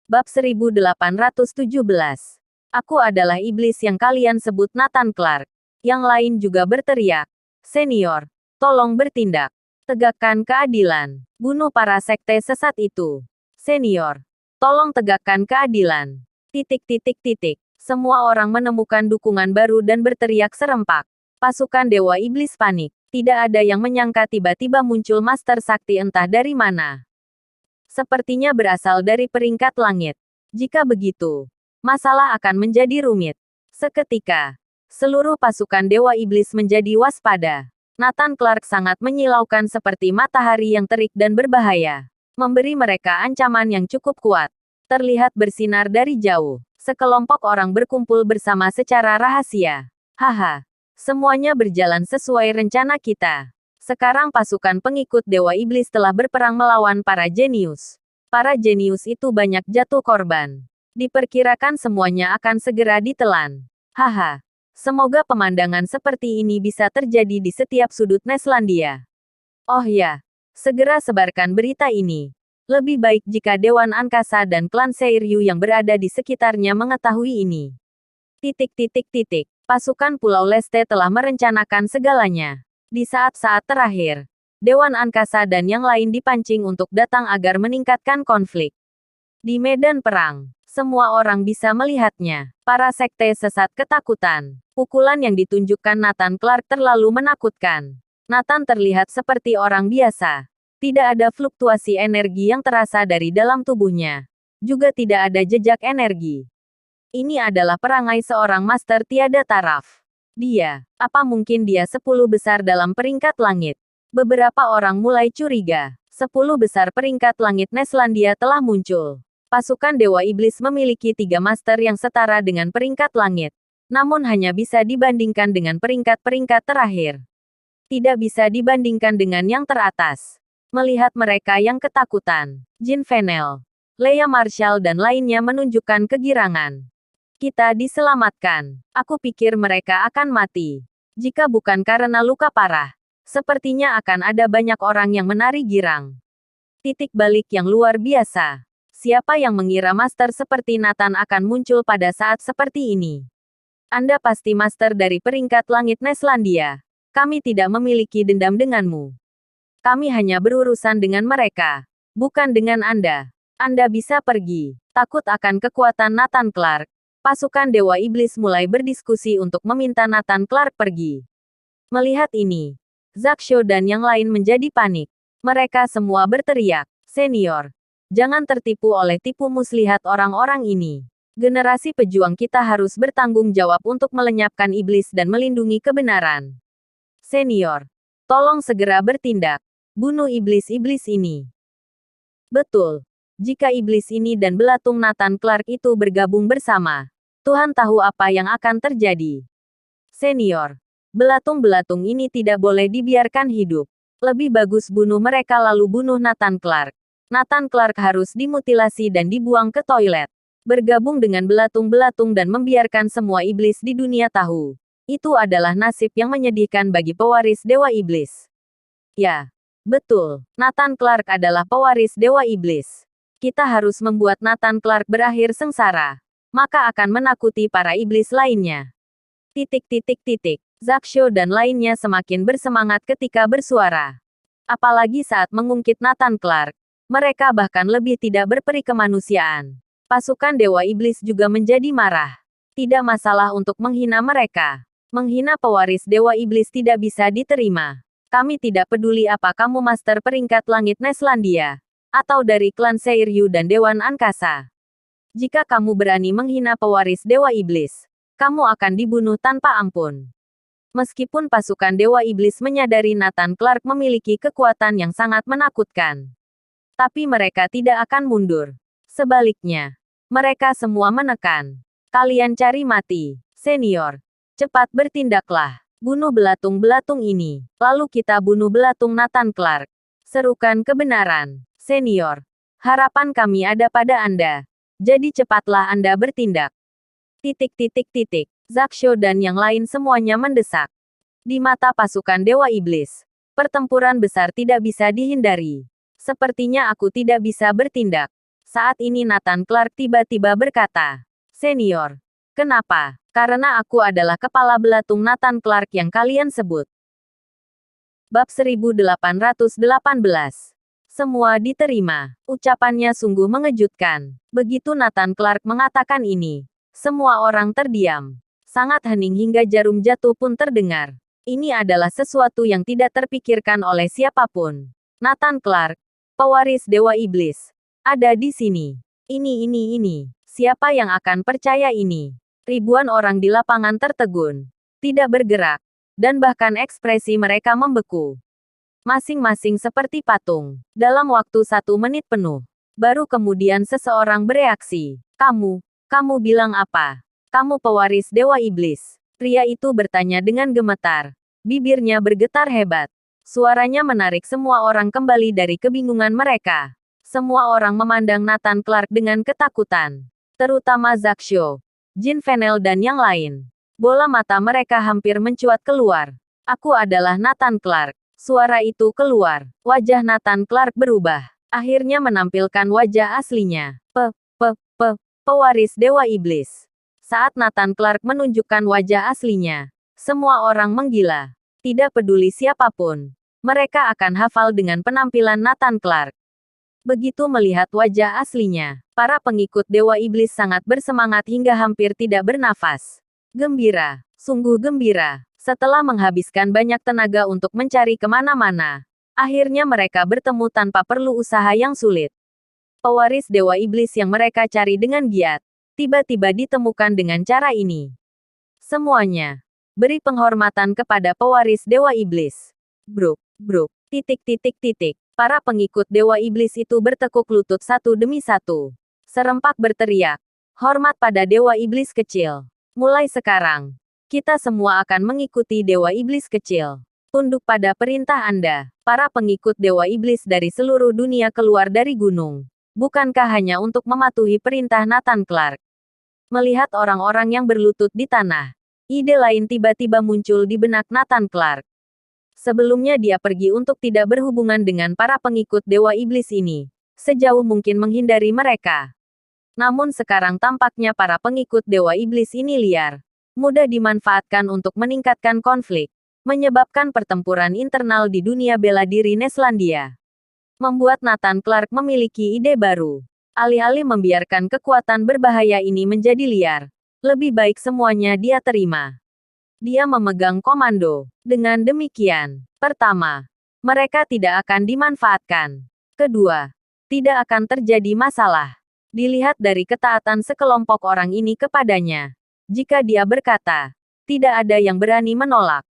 Bab 1817. Aku adalah iblis yang kalian sebut Nathan Clark. Yang lain juga berteriak. Senior, tolong bertindak. Tegakkan keadilan. Bunuh para sekte sesat itu. Senior, tolong tegakkan keadilan. Titik. Semua orang menemukan dukungan baru dan berteriak serempak. Pasukan Dewa Iblis panik. Tidak ada yang menyangka tiba-tiba muncul Master Sakti entah dari mana. Sepertinya berasal dari peringkat langit. Jika begitu, masalah akan menjadi rumit. Seketika, seluruh pasukan Dewa Iblis menjadi waspada. Nathan Clark sangat menyilaukan seperti matahari yang terik dan berbahaya. Memberi mereka ancaman yang cukup kuat. Terlihat bersinar dari jauh. Sekelompok orang berkumpul bersama secara rahasia. Haha, semuanya berjalan sesuai rencana kita. Sekarang pasukan pengikut Dewa Iblis telah berperang melawan para jenius. Para jenius itu banyak jatuh korban. Diperkirakan semuanya akan segera ditelan. Haha. Semoga pemandangan seperti ini bisa terjadi di setiap sudut Neslandia. Oh ya, segera sebarkan berita ini. Lebih baik jika Dewan Angkasa dan klan Seiryu yang berada di sekitarnya mengetahui ini. Pasukan Pulau Leste telah merencanakan segalanya. Di saat-saat terakhir, Dewan Angkasa dan yang lain dipancing untuk datang agar meningkatkan konflik. Di medan perang, semua orang bisa melihatnya. Para sekte sesat ketakutan. Pukulan yang ditunjukkan Nathan Clark terlalu menakutkan. Nathan terlihat seperti orang biasa. Tidak ada fluktuasi energi yang terasa dari dalam tubuhnya. Juga tidak ada jejak energi. Ini adalah perangai seorang master tiada taraf. Apa mungkin dia 10 besar dalam peringkat langit? Beberapa orang mulai curiga. 10 besar peringkat langit Neslandia telah muncul. Pasukan Dewa Iblis memiliki 3 master yang setara dengan peringkat langit. Namun hanya bisa dibandingkan dengan peringkat-peringkat terakhir. Tidak bisa dibandingkan dengan yang teratas. Melihat mereka yang ketakutan, Jin Venel, Leia Marshall dan lainnya menunjukkan kegirangan. Kita diselamatkan. Aku pikir mereka akan mati. Jika bukan karena luka parah, sepertinya akan ada banyak orang yang menari girang. Titik balik yang luar biasa. Siapa yang mengira master seperti Nathan akan muncul pada saat seperti ini? Anda pasti master dari peringkat langit Neslandia. Kami tidak memiliki dendam denganmu. Kami hanya berurusan dengan mereka, bukan dengan Anda. Anda bisa pergi. Takut akan kekuatan Nathan Clark. Pasukan Dewa Iblis mulai berdiskusi untuk meminta Nathan Clark pergi. Melihat ini, Zaksho dan yang lain menjadi panik. Mereka semua berteriak, "Senior, jangan tertipu oleh tipu muslihat orang-orang ini. Generasi pejuang kita harus bertanggung jawab untuk melenyapkan iblis dan melindungi kebenaran. Senior, tolong segera bertindak. Bunuh iblis-iblis ini." Betul. Jika iblis ini dan belatung Nathan Clark itu bergabung bersama, Tuhan tahu apa yang akan terjadi. Senior, belatung-belatung ini tidak boleh dibiarkan hidup. Lebih bagus bunuh mereka lalu bunuh Nathan Clark. Nathan Clark harus dimutilasi dan dibuang ke toilet. Bergabung dengan belatung-belatung dan membiarkan semua iblis di dunia tahu. Itu adalah nasib yang menyedihkan bagi pewaris Dewa Iblis. Ya, betul. Nathan Clark adalah pewaris Dewa Iblis. Kita harus membuat Nathan Clark berakhir sengsara. Maka akan menakuti para iblis lainnya. Zaksho dan lainnya semakin bersemangat ketika bersuara. Apalagi saat mengungkit Nathan Clark. Mereka bahkan lebih tidak berperi kemanusiaan. Pasukan Dewa Iblis juga menjadi marah. Tidak masalah untuk menghina mereka. Menghina pewaris Dewa Iblis tidak bisa diterima. Kami tidak peduli apa kamu master peringkat langit Neslandia. Atau dari klan Seiryu dan Dewan Angkasa. Jika kamu berani menghina pewaris Dewa Iblis, kamu akan dibunuh tanpa ampun. Meskipun pasukan Dewa Iblis menyadari Nathan Clark memiliki kekuatan yang sangat menakutkan. Tapi mereka tidak akan mundur. Sebaliknya, mereka semua menekan. Kalian cari mati. Senior, cepat bertindaklah. Bunuh belatung-belatung ini. Lalu kita bunuh belatung Nathan Clark. Serukan kebenaran. Senior, harapan kami ada pada Anda. Jadi cepatlah Anda bertindak. Zaksho dan yang lain semuanya mendesak. Di mata pasukan Dewa Iblis, pertempuran besar tidak bisa dihindari. Sepertinya aku tidak bisa bertindak. Saat ini Nathan Clark tiba-tiba berkata, "Senior, kenapa?" "Karena aku adalah kepala belatung Nathan Clark yang kalian sebut." Bab 1818. Semua diterima. Ucapannya sungguh mengejutkan. Begitu Nathan Clark mengatakan ini, semua orang terdiam. Sangat hening hingga jarum jatuh pun terdengar. Ini adalah sesuatu yang tidak terpikirkan oleh siapapun. Nathan Clark, pewaris Dewa Iblis, ada di sini. Ini. Siapa yang akan percaya ini? Ribuan orang di lapangan tertegun. Tidak bergerak. Dan bahkan ekspresi mereka membeku. Masing-masing seperti patung. Dalam waktu 1 menit penuh. Baru kemudian seseorang bereaksi. Kamu bilang apa? Kamu pewaris Dewa Iblis. Pria itu bertanya dengan gemetar. Bibirnya bergetar hebat. Suaranya menarik semua orang kembali dari kebingungan mereka. Semua orang memandang Nathan Clark dengan ketakutan. Terutama Zaksho, Jin Venel dan yang lain. Bola mata mereka hampir mencuat keluar. Aku adalah Nathan Clark. Suara itu keluar. Wajah Nathan Clark berubah. Akhirnya menampilkan wajah aslinya. Pewaris Dewa Iblis. Saat Nathan Clark menunjukkan wajah aslinya, semua orang menggila. Tidak peduli siapapun. Mereka akan hafal dengan penampilan Nathan Clark. Begitu melihat wajah aslinya, para pengikut Dewa Iblis sangat bersemangat hingga hampir tidak bernafas. Gembira, sungguh gembira. Setelah menghabiskan banyak tenaga untuk mencari kemana-mana, akhirnya mereka bertemu tanpa perlu usaha yang sulit. Pewaris Dewa Iblis yang mereka cari dengan giat, tiba-tiba ditemukan dengan cara ini. Semuanya, beri penghormatan kepada pewaris Dewa Iblis. Bruk. Para pengikut Dewa Iblis itu bertekuk lutut satu demi satu. Serempak berteriak, "Hormat pada Dewa Iblis kecil. Mulai sekarang, kita semua akan mengikuti Dewa Iblis kecil. Tunduk pada perintah Anda." Para pengikut Dewa Iblis dari seluruh dunia keluar dari gunung. Bukankah hanya untuk mematuhi perintah Nathan Clark? Melihat orang-orang yang berlutut di tanah, ide lain tiba-tiba muncul di benak Nathan Clark. Sebelumnya dia pergi untuk tidak berhubungan dengan para pengikut Dewa Iblis ini. Sejauh mungkin menghindari mereka. Namun sekarang tampaknya para pengikut Dewa Iblis ini liar. Mudah dimanfaatkan untuk meningkatkan konflik. Menyebabkan pertempuran internal di dunia bela diri Neslandia. Membuat Nathan Clark memiliki ide baru. Alih-alih membiarkan kekuatan berbahaya ini menjadi liar, lebih baik semuanya dia terima. Dia memegang komando. Dengan demikian, pertama, mereka tidak akan dimanfaatkan. Kedua, tidak akan terjadi masalah. Dilihat dari ketaatan sekelompok orang ini kepadanya. Jika dia berkata, tidak ada yang berani menolak.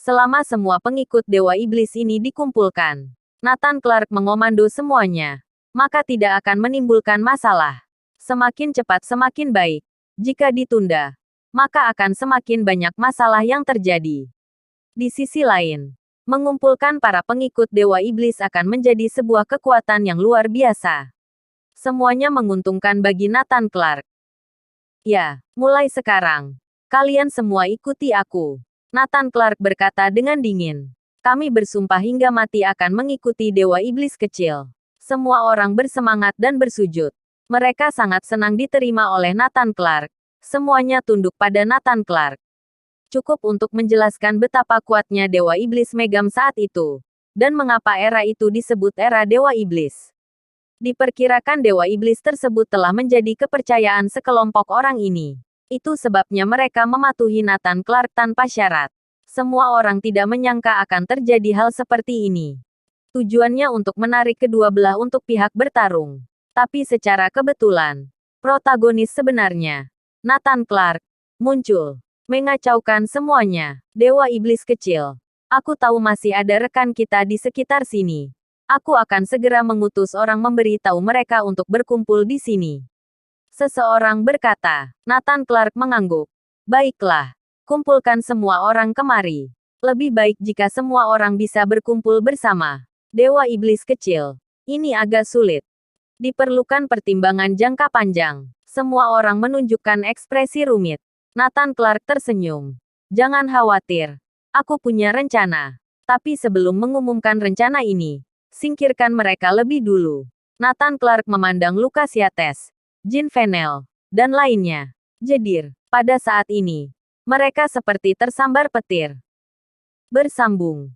Selama semua pengikut Dewa Iblis ini dikumpulkan, Nathan Clark mengomando semuanya. Maka tidak akan menimbulkan masalah. Semakin cepat semakin baik. Jika ditunda, maka akan semakin banyak masalah yang terjadi. Di sisi lain, mengumpulkan para pengikut Dewa Iblis akan menjadi sebuah kekuatan yang luar biasa. Semuanya menguntungkan bagi Nathan Clark. Ya, mulai sekarang, kalian semua ikuti aku. Nathan Clark berkata dengan dingin. Kami bersumpah hingga mati akan mengikuti Dewa Iblis kecil. Semua orang bersemangat dan bersujud. Mereka sangat senang diterima oleh Nathan Clark. Semuanya tunduk pada Nathan Clark. Cukup untuk menjelaskan betapa kuatnya Dewa Iblis Megam saat itu. Dan mengapa era itu disebut era Dewa Iblis. Diperkirakan Dewa Iblis tersebut telah menjadi kepercayaan sekelompok orang ini. Itu sebabnya mereka mematuhi Nathan Clark tanpa syarat. Semua orang tidak menyangka akan terjadi hal seperti ini. Tujuannya untuk menarik kedua belah untuk pihak bertarung. Tapi secara kebetulan, protagonis sebenarnya, Nathan Clark, muncul. Mengacaukan semuanya. Dewa Iblis kecil. Aku tahu masih ada rekan kita di sekitar sini. Aku akan segera mengutus orang memberi tahu mereka untuk berkumpul di sini. Seseorang berkata. Nathan Clark mengangguk. Baiklah. Kumpulkan semua orang kemari. Lebih baik jika semua orang bisa berkumpul bersama. Dewa Iblis kecil. Ini agak sulit. Diperlukan pertimbangan jangka panjang. Semua orang menunjukkan ekspresi rumit. Nathan Clark tersenyum. Jangan khawatir. Aku punya rencana. Tapi sebelum mengumumkan rencana ini, singkirkan mereka lebih dulu. Nathan Clark memandang Lucas Yates, Jean Venel, dan lainnya. Jedir. Pada saat ini, mereka seperti tersambar petir. Bersambung.